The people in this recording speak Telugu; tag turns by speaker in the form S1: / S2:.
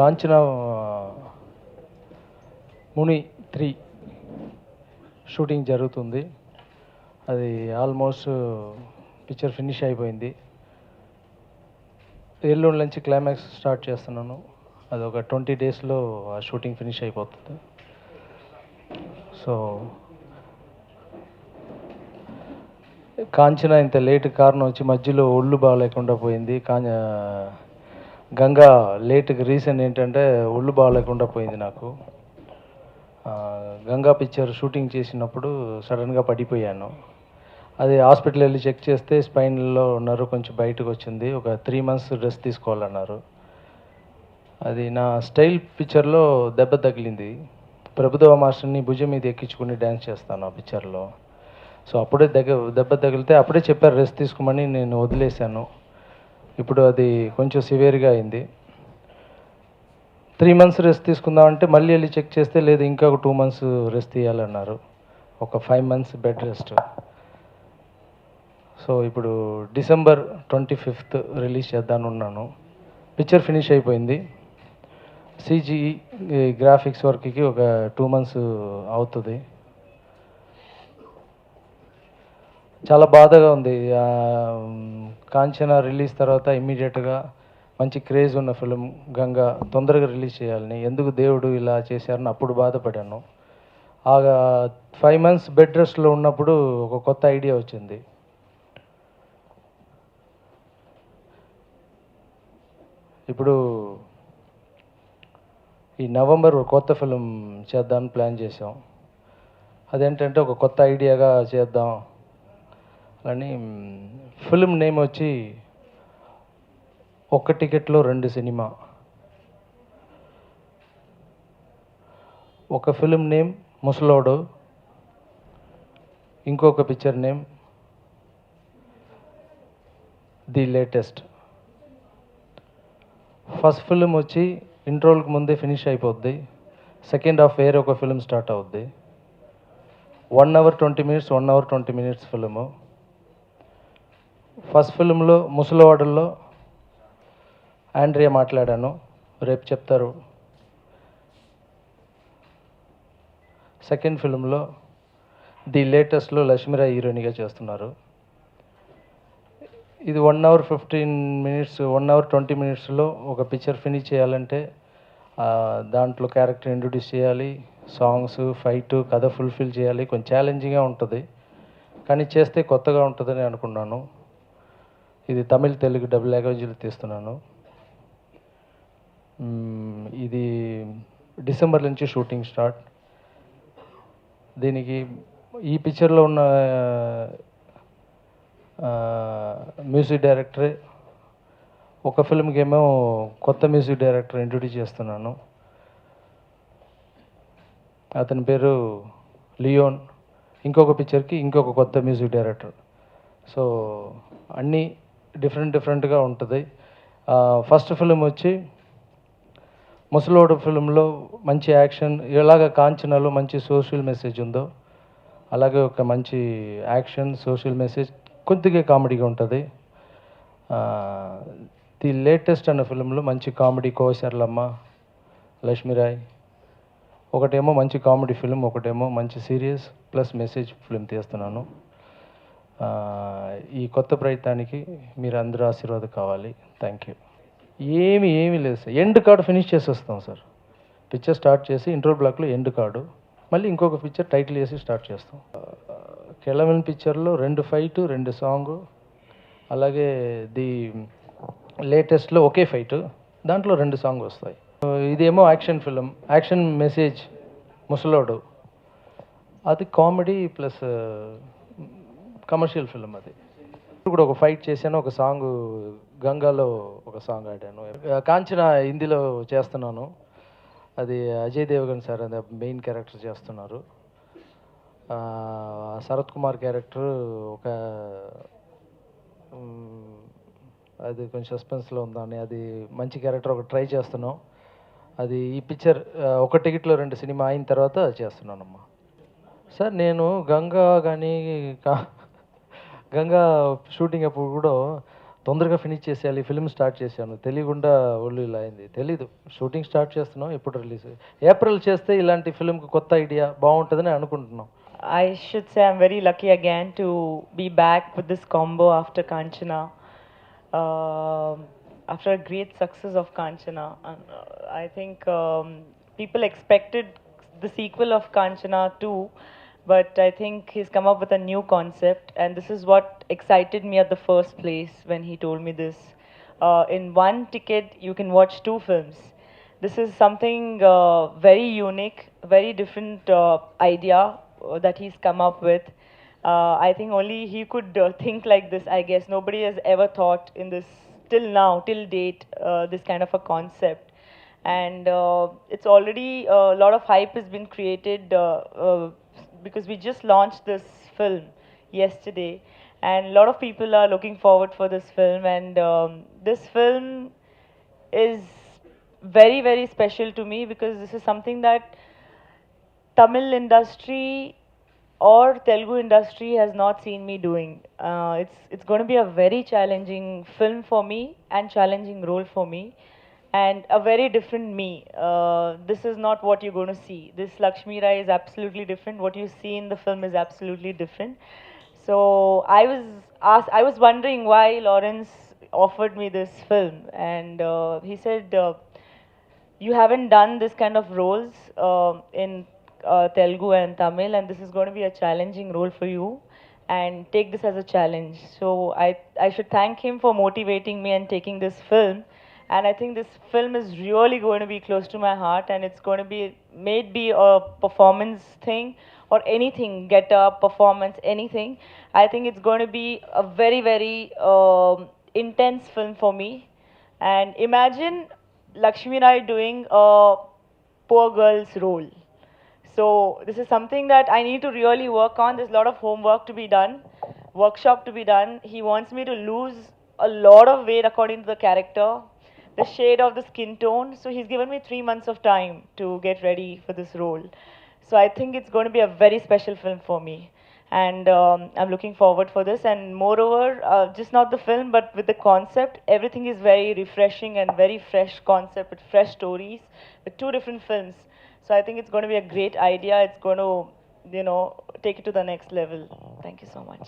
S1: కాంచన ముని 3 షూటింగ్ జరుగుతుంది. అది ఆల్మోస్ట్ పిక్చర్ ఫినిష్ అయిపోయింది. ఎల్లుండి నుంచి క్లైమాక్స్ స్టార్ట్ చేస్తున్నాను. అది ఒక 20 డేస్లో ఆ షూటింగ్ ఫినిష్ అయిపోతుంది. సో కాంచన ఇంత లేట్ కారణం వచ్చి మధ్యలో ఒళ్ళు బాగాలేకుండా పోయింది. గంగా లేట్కి రీజన్ ఏంటంటే ఒళ్ళు బాగాలేకుండా పోయింది నాకు. గంగా పిక్చర్ షూటింగ్ చేసినప్పుడు సడన్గా పడిపోయాను. అది హాస్పిటల్ వెళ్ళి చెక్ చేస్తే స్పైన్లో నర్వ్ కొంచెం బయటకు వచ్చింది. ఒక 3 months రెస్ట్ తీసుకోవాలన్నారు. అది నా స్టైల్ పిక్చర్లో దెబ్బ తగిలింది. ప్రభుదేవ మాస్టర్ని భుజం మీద ఎక్కించుకుని డ్యాన్స్ చేస్తాను ఆ పిక్చర్లో. సో అప్పుడే దెబ్బ తగిలితే అప్పుడే చెప్పారు రెస్ట్ తీసుకోమని, నేను వదిలేశాను. ఇప్పుడు అది కొంచెం సివియర్గా అయింది. 3 months రెస్ట్ తీసుకుందామంటే మళ్ళీ వెళ్ళి చెక్ చేస్తే లేదు, ఇంకా ఒక 2 months రెస్ట్ తీయాలన్నారు. ఒక 5 months బెడ్ రెస్ట్. సో ఇప్పుడు December 25th రిలీజ్ చేద్దానున్నాను. పిక్చర్ ఫినిష్ అయిపోయింది. CGI గ్రాఫిక్స్ వర్క్కి ఒక 2 months అవుతుంది. చాలా బాధగా ఉంది. కాంచన రిలీజ్ తర్వాత ఇమ్మీడియట్గా మంచి క్రేజ్ ఉన్న ఫిలిం గంగా తొందరగా రిలీజ్ చేయాలని, ఎందుకు దేవుడు ఇలా చేశారని అప్పుడు బాధపడాను. ఆ 5 months బెడ్ రెస్ట్లో ఉన్నప్పుడు ఒక కొత్త ఐడియా వచ్చింది. ఇప్పుడు ఈ నవంబర్ ఒక కొత్త ఫిలిం చేద్దామని ప్లాన్ చేసాం. అదేంటంటే ఒక కొత్త ఐడియాగా చేద్దాం అని. ఫిలిం నేమ్ వచ్చి ఒక్క టికెట్లో 2 సినిమా. ఒక ఫిలిం నేమ్ ముసలోడు, ఇంకొక picture name the latest. First film వచ్చి ఇంట్రోల్కి ముందే ఫినిష్ అయిపోద్ది. సెకండ్ హాఫ్ వేరే ఒక ఫిలిం స్టార్ట్ అవుద్ది. 1 hour 20 minutes 1 hour 20 minutes film. First ఫిలింలో ముసలివాడల్లో ఆండ్రియా మాట్లాడాను, రేపు చెప్తారు. సెకండ్ ఫిలింలో ది లేటెస్ట్లో లక్ష్మీరాయ్ హీరోయిన్గా చేస్తున్నారు. ఇది 1 hour 15 minutes 1 hour 20 minutesలో ఒక పిక్చర్ ఫినిష్ చేయాలంటే దాంట్లో క్యారెక్టర్ ఇంట్రొడ్యూస్ చేయాలి, సాంగ్స్, ఫైట్, కథ ఫుల్ఫిల్ చేయాలి. కొంచెం ఛాలెంజింగ్గా ఉంటుంది, కానీ చేస్తే కొత్తగా ఉంటుందని అనుకున్నాను. ఇది తమిళ్, తెలుగు డబుల్ లాంగ్వేజ్లో తీస్తున్నాను. ఇది డిసెంబర్ నుంచి షూటింగ్ స్టార్ట్. దీనికి ఈ పిక్చర్లో ఉన్న మ్యూజిక్ డైరెక్టరే. ఒక ఫిల్మ్కి ఏమో కొత్త మ్యూజిక్ డైరెక్టర్ ఇంట్రొడ్యూస్ చేస్తున్నాను. అతని పేరు లియోన్. ఇంకొక పిక్చర్కి ఇంకొక కొత్త మ్యూజిక్ డైరెక్టర్. సో అన్నీ డిఫరెంట్గా ఉంటుంది. ఫస్ట్ ఫిలిం వచ్చి ముసలోడు ఫిలింలో మంచి యాక్షన్, ఎలాగ కాంచనలో మంచి సోషల్ మెసేజ్ ఉందో అలాగే ఒక మంచి యాక్షన్, సోషల్ మెసేజ్, కొద్దిగా కామెడీగా ఉంటుంది. ది లేటెస్ట్ అన్న ఫిలింలో మంచి కామెడీ, కోసర్లమ్మ, లక్ష్మీరాయ్. ఒకటేమో మంచి కామెడీ ఫిలిం, ఒకటేమో మంచి సీరియస్ ప్లస్ మెసేజ్ ఫిలిం తీస్తున్నాను. ఈ కొత్త ప్రయత్నానికి మీరు అందరూ ఆశీర్వాదం కావాలి. Thank you. ఏమీ లేదు సార్. ఎండ్ కార్డు ఫినిష్ చేసేస్తాం సార్. పిక్చర్ స్టార్ట్ చేసి ఇంట్రో బ్లాక్లో ఎండ్ కార్డు, మళ్ళీ ఇంకొక పిక్చర్ టైటిల్ వేసి స్టార్ట్ చేస్తాం. కెళవెన్ పిక్చర్లో 2 ఫైట్ 2 సాంగ్, అలాగే ది లేటెస్ట్లో ఒకే ఫైట్, దాంట్లో 2 సాంగ్ వస్తాయి. ఇదేమో యాక్షన్ ఫిలిం, యాక్షన్ మెసేజ్ ముసలోడు. అది కామెడీ ప్లస్ కమర్షియల్ ఫిలిం. అది కూడా ఒక ఫైట్ చేశాను, ఒక సాంగ్ గంగాలో ఒక సాంగ్ ఆడాను. కాంచన హిందీలో చేస్తున్నాను. అది అజయ్ దేవగన్ సార్ అది మెయిన్ క్యారెక్టర్ చేస్తున్నారు. శరత్ కుమార్ క్యారెక్టర్ ఒక అది కొంచెం సస్పెన్స్లో ఉందని, అది మంచి క్యారెక్టర్ ఒక ట్రై చేస్తున్నాం. అది ఈ పిక్చర్ ఒక టికెట్లో 2 సినిమా అయిన తర్వాత చేస్తున్నానమ్మా. సార్ నేను గంగా షూటింగ్ అప్పుడు కూడా తొందరగా ఫినిష్ చేసేయాలి, ఫిల్మ్ స్టార్ట్ చేశాను, తెలియకుండా ఒళ్ళు ఇలా అయింది. తెలీదు, షూటింగ్ స్టార్ట్ చేస్తున్నాం, ఎప్పుడు రిలీజ్. ఏప్రిల్ చేస్తే ఇలాంటి ఫిల్మ్కి కొత్త ఐడియా బాగుంటుందని అనుకుంటున్నాం.
S2: I should say I'm very lucky again to be back with this combo after Kanchana. After a great success of Kanchana, and, I think people expected the sequel of Kanchana too, but I think he's come up with a new concept, and this is what excited me at the first place when he told me this. In one ticket, you can watch two films. This is something very unique, very different idea that he's come up with. I think only he could think like this. I guess nobody has ever thought in this till now, till date, this kind of a concept. And it's already a lot of hype has been created because we just launched this film yesterday, and a lot of people are looking forward for this film. And this film is very, very special to me because this is something that Tamil industry or Telugu industry has not seen me doing. It's going to be a very challenging film for me and challenging role for me, and a very different me. This is not what you're going to see. This Lakshmi Rai is absolutely different. What you see in the film is absolutely different. So I was wondering why Lawrence offered me this film, and he said. You haven't done this kind of roles in Telugu and Tamil, and this is going to be a challenging role for you. And take this as a challenge. So I should thank him for motivating me and taking this film. And I think this film is really going to be close to my heart, and it's going to be made be a performance thing or anything, get up performance, anything. I think it's going to be a very, very intense film for me. And imagine Lakshmi Rai doing a poor girl's role. So this is something that I need to really work on. There's a lot of homework to be done, workshop to be done. He wants me to lose a lot of weight according to the character, the shade of the skin tone. So he's given me 3 months of time to get ready for this role. So I think it's going to be a very special film for me. And I'm looking forward for this. And moreover, just not the film, but with the concept, everything is very refreshing and very fresh concept with fresh stories, with two different films. So I think it's going to be a great idea. It's going to, take it to the next level. Thank you so much.